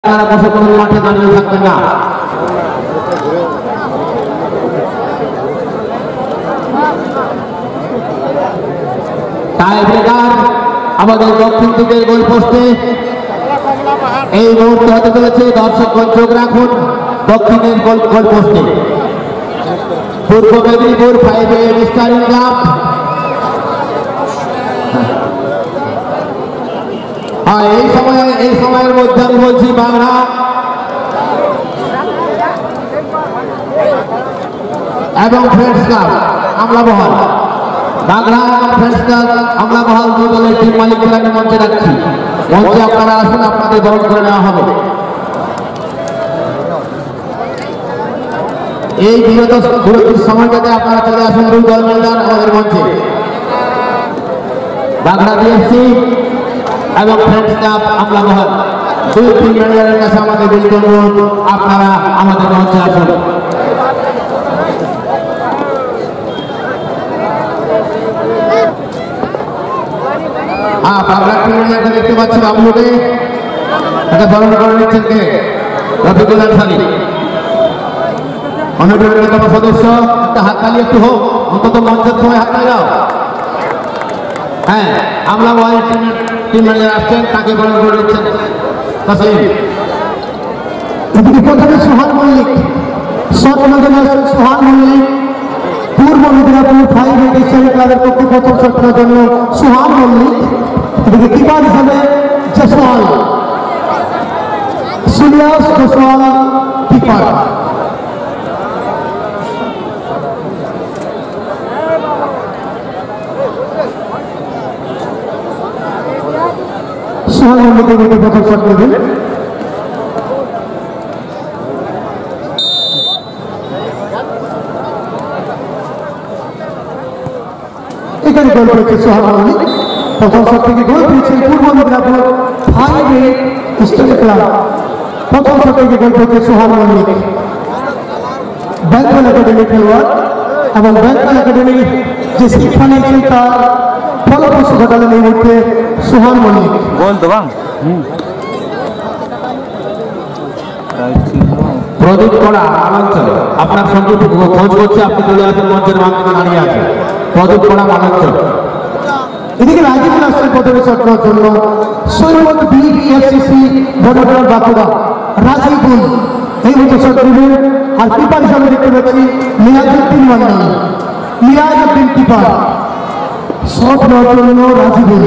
আপনারা বসে কোনো মাঠে দাঁড়িয়ে থাকবেন না। টাই ব্রেকার আমাদের দক্ষিণ দিকের গোল পোস্টে এই মুহূর্তে হতে চলেছে। দর্শকগণ চোখ রাখুন দক্ষিণের গোল পোস্টে। পূর্ব মেদিনীপুর 5 স্টারিং ক্লাব এই সময়ের মধ্যে আমি বলছি বাংলা এবং ফ্রেন্ডস ক্লাব আমলামহল, বাংলা এবং ফ্রেন্ডস ক্লাব আমলামহল দুই দলের টিম মালিকদের আমি মঞ্চে রাখছি। মঞ্চে আপনারা আসুন, আপনাদের বরণ করে নেওয়া হবে। এই বিরতির সময়টাতে আপনারা চলে আসুন দুই দল মিলদার আমাদের মঞ্চে। বাংলা বিএফসি এবং ফ্রেন্ডস ক্লাব আমলামহল দুই টিম ম্যানেজারের কাছে আমাদের বিনীত অনুরোধ, আপনারা আমাদের মঞ্চে আসুন। বাংলা টিম ম্যানেজারকে দেখতে পাচ্ছি বাবুকে, এটা বরণ করে নিচ্ছেন কে? রফিকুল আনসারী অন্যতম সদস্য। একটা হাততালি একটু হোক, অন্তত মঞ্চের সময় হাততালি দাও। হ্যাঁ, আমলামহল টিম ম্যানেজার আসছেন, তাকে বরণ করে নিচ্ছেন তাসলিম। প্রথমে সোহান মল্লিক, সোহান মল্লিক পূর্ব মেদিনীপুর 5 স্টারিং ক্লাবের পক্ষে প্রথম শটের জন্য সোহান মল্লিক। এদিকে কিপার হিসাবে জসওয়াল, সুলিয়াস জসওয়াল কিপার। সোহান মল্লিকের মধ্যে প্রথম শট নেবেন। এখানে গোল করেছে সোহান মল্লিক। প্রথম শট থেকে গোল পেয়েছেন পূর্ব মেদিনীপুর 5 স্টারিং ক্লাব। প্রথম শট থেকে গোল করেছে সোহান মল্লিক। বেঙ্গল একাডেমি খেলোয়াড় এবং বেঙ্গল একাডেমি যে শিক্ষা নিয়েছেন তার ফলপ্রসূ ঘটালেন এই মুহূর্তে সোহান মল্লিক। গোল তো বাং প্রদীপ কড়া মানাঞ্চল আপনার সঙ্গে খোঁজ করছে, আপনি চলে আসেন মঞ্চের মাধ্যমে দাঁড়িয়ে আছেন। প্রদীপ কড়া মানাঞ্চল। এদিকে রাজীবুল আসছেন প্রথমে শট করার জন্য। সৈয়দ বিবিএফসিসি বড়গড় বাঁকুড়া রাজীবুল এই মুহূর্তে শট নেবেন। আর কিপার হিসাবে দেখতে পাচ্ছি মিয়াজউদ্দিন মন্ডল, মিয়াজউদ্দিন কিপার। শট নেওয়ার জন্য রাজীবুল।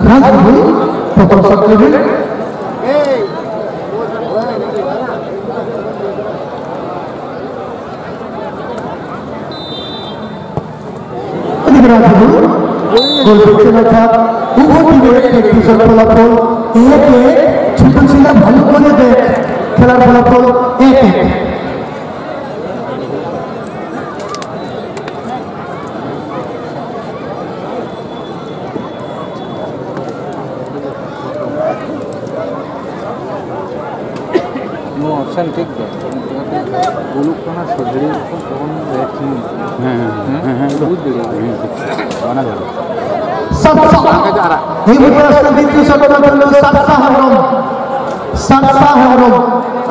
রাজীবুল প্রথম শট নেবেন। রাজীবুল গোল করছেন, অর্থাৎ উভয় টিমের একটি শট ফলাফল 1-1। ছোট ছিল ভালো করে দেখ খেলার ফলাফল 1-1। অপশন ঠিক বলুক না সজড়ি তখন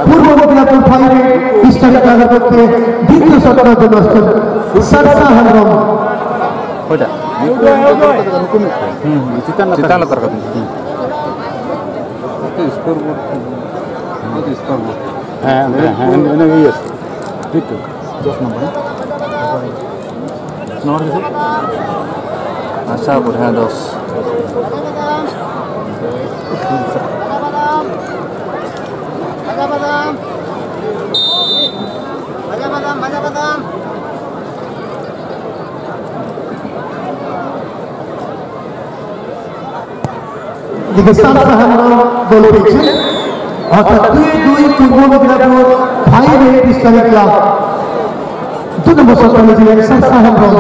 পূর্ব মেদিনীপুর 5 স্টারিং ক্লাবের পক্ষে দ্বিতীয় শটের জন্য আসছেন সারসা হেমব্রম। আশা করি 10 দিকে সারসা হেমব্রম গোল পেয়েছেন, অর্থাৎ 2-2 পূর্ব মেদিনীপুর 5 স্টারিং ক্লাব। 2 নম্বর শট করেছিলেন সারসা হেমব্রম।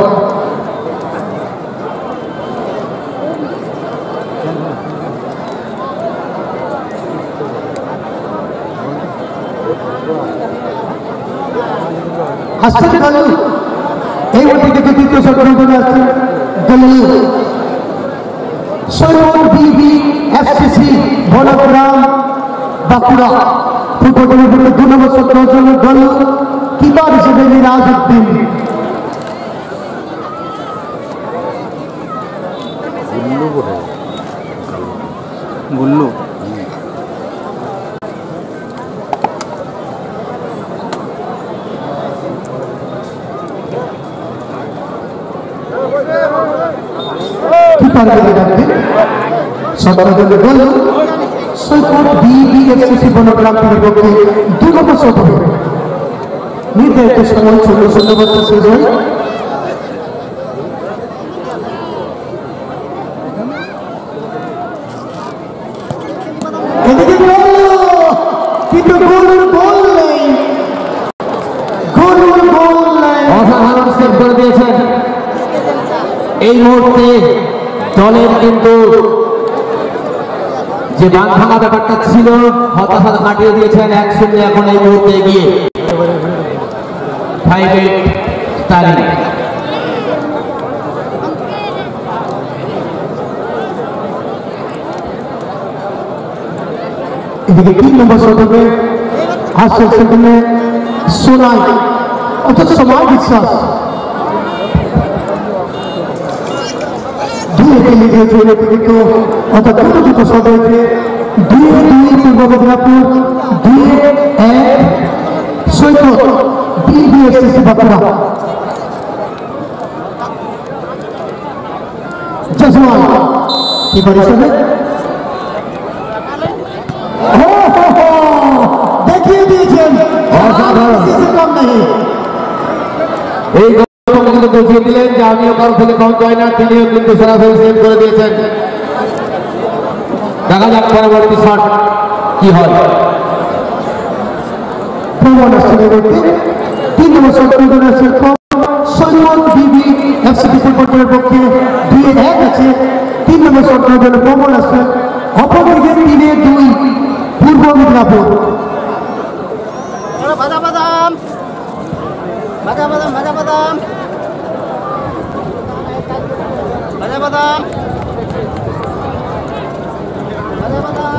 আসছে গল্লু, এই মুহূর্তে কিন্তু দ্বিতীয় শট চলে আসছে গল্লু। সৈয়দ বিবি এফসিসি বনগ্রাম বাঁকুড়া ফুটবলের উপরে 2 নম্বর শট জন্য গল্লু, কিপার হিসেবে মিরাজউদ্দিন। গুল্লু কিপার মিরাজউদ্দিন শট জন্য গল্লু। সৈয়দ বিবি এফসিসি বনগ্রাম পক্ষে 2 নম্বর শট হবে। নির্ধারিত সময় 16 বছর শেষ হয়। এদিকে কিন্তু গোল নেই, গোল নেই। অসাধারণ সেভ করে দিয়েছেন। এই মুহূর্তে দলের কিন্তু যে বাঁধ ভাঙা ব্যাপারটা ছিল হতাশা কাটিয়ে দিয়েছেন 1-0 এখন এই মুহূর্তে এগিয়ে 5-8 তারিখ। এদিকে 3 নম্বর শট হবে। আসছে সেখানে সোনাই অর্থাৎ সময় বিশ্বাস দুইকে লিখে চলে কিন্তু অর্থাৎ দুটো শট হয়েছে। 2-2 পূর্ব মেদিনীপুর, 2-1 সৈকত বিবিএসসি বাঁকুড়া। জসওয়াল কিপার হিসেবে দেখিয়ে দিয়েছেন এই গল্পটা কিন্তু বুঝিয়ে দিলেন যে আমিও কারো থেকে কম চাই না, তিনিও কিন্তু সরাসরি সেভ করে দিয়েছেন। দেখা যাক পরবর্তী শট কি হয়। 3 নম্বর শট সৈয়দ বিবি এফসিসি ফুটবলের পক্ষে 2-1 আছে। 3 নম্বর শট জন্য প্রবল আসছে। অপরদিকে 3-2 পূর্ব মেদিনীপুর। ভাজা বাদাম ভাজা বাদাম ভাজা বাদাম ভাজা বাদাম ভাজা বাদাম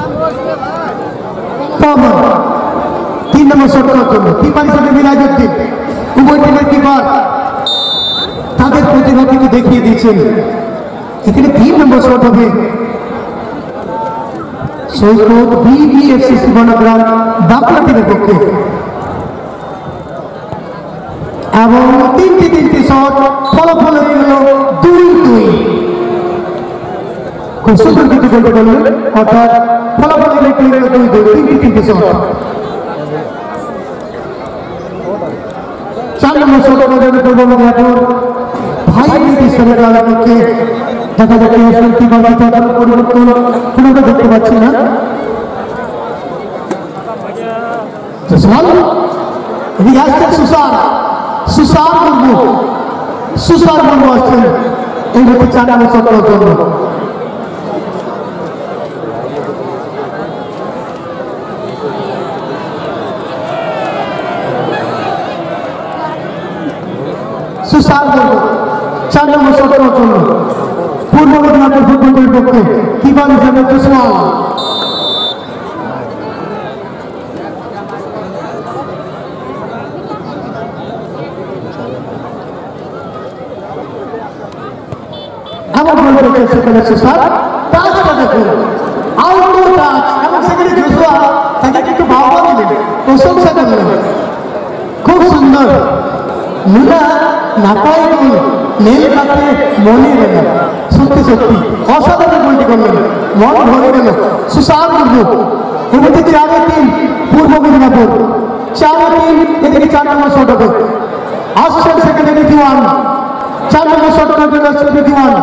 3 নম্বর শট জন্য কিপার হিসেবে মিরাজউদ্দিন। উভয় টিমের কিপার তাদের প্রতিভা কিন্তু দেখিয়ে দিয়েছেন। এখানে 3 নম্বর শট হবে। সৈকত বিবিএফসিসি বনগ্রাম বাঁকুড়া টিমের পক্ষে এবং 3টি শট ফলাফল হয়ে গেল 2-2। খুব সুন্দর কিন্তু বলতে পারলেন, অর্থাৎ ফলাফল হয়ে গেল 2-2, 3টি শট। 4 নম্বর শট পূর্ব মেদিনীপুর ভাই হিসেবে দলের পক্ষে দেখা যাচ্ছে কি পরিবর্তন কোনো দেখতে পাচ্ছি না। সুসার মুর্মু আসছেন এই মুহূর্তে 4 নম্বর শটের জন্য। সুসার মুর্মু 4 নম্বর শটের জন্য পূর্ব মেদিনীপুর ফুটবলের পক্ষে কিপার হিসেবে জসওয়াল। এমন বল করেছে সেখানে সুসার, টাচটা দেখুন আউট টাচ এবং সেখানে জসওয়াল তাকে কিন্তু ভাবা দিলেন, প্রশংসা করলেন। খুব সুন্দর নীলা নাপায় গোল নীল কাছে মনে গেল। সত্যি অসাধারণ গোলটি করলেন, মন ভরে গেল। সুসার মুর্মু এমনিতে 4-3 পূর্ব মেদিনীপুর 4-3। এদিকে 4 নম্বর শট হবে। আসছেন সেখানে রিজওয়ান। 4 নম্বর শট করবেন আসছেন রিজওয়ান।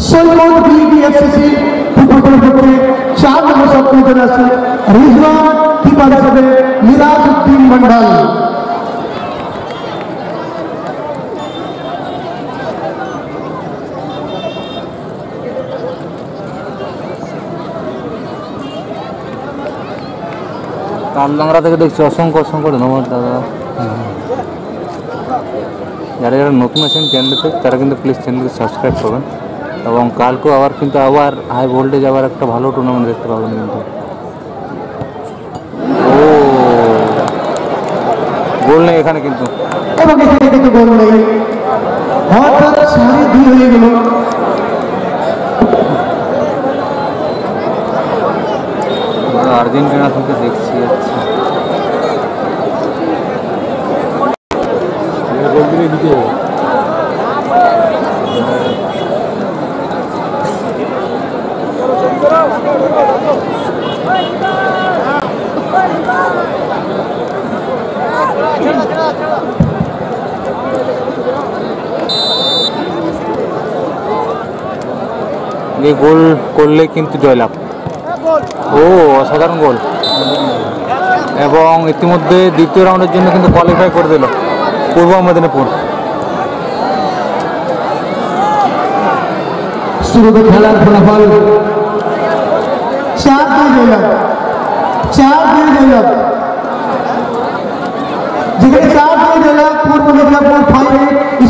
সৈয়দ বিবিএফসিসি ফুটবলের পক্ষে 4 নম্বর শট করবেন আসছেন রিজওয়ান। কিপার হিসেবে মিরাজউদ্দিন মন্ডল। তালডাংরা থেকে দেখছি অসংখ্য অসংখ্য ধন্যবাদ দাদা। যারা যারা নতুন আছেন চ্যানেলতে তারা কিন্তু প্লিজ চ্যানেলকে সাবস্ক্রাইব করবেন এবং কালকেও আবার কিন্তু আবার হাই ভোল্টেজ আবার একটা ভালো টুর্নামেন্ট দেখতে পাবেন কিন্তু। ও গোল নেই এখানে কিন্তু, এবং এখানে কিন্তু গোল নেই, অর্থাৎ 2.5 হয়ে গেল। আর্জেন্টিনা থেকে দেখছি আচ্ছা এই গোল করলে কিন্তু জয়লাভ। ও অসাধারণ গোল, এবং ইতিমধ্যে দ্বিতীয় রাউন্ডের জন্য কিন্তু কোয়ালিফাই করে দিল পূর্ব মেদিনীপুর। শুরুতে খেলার ফলাফল 4-2 জয়লাভ, 4-2 জয়লাভ। যেখানে 4-2 জয়লাভ, পূর্ব মেদিনীপুর 5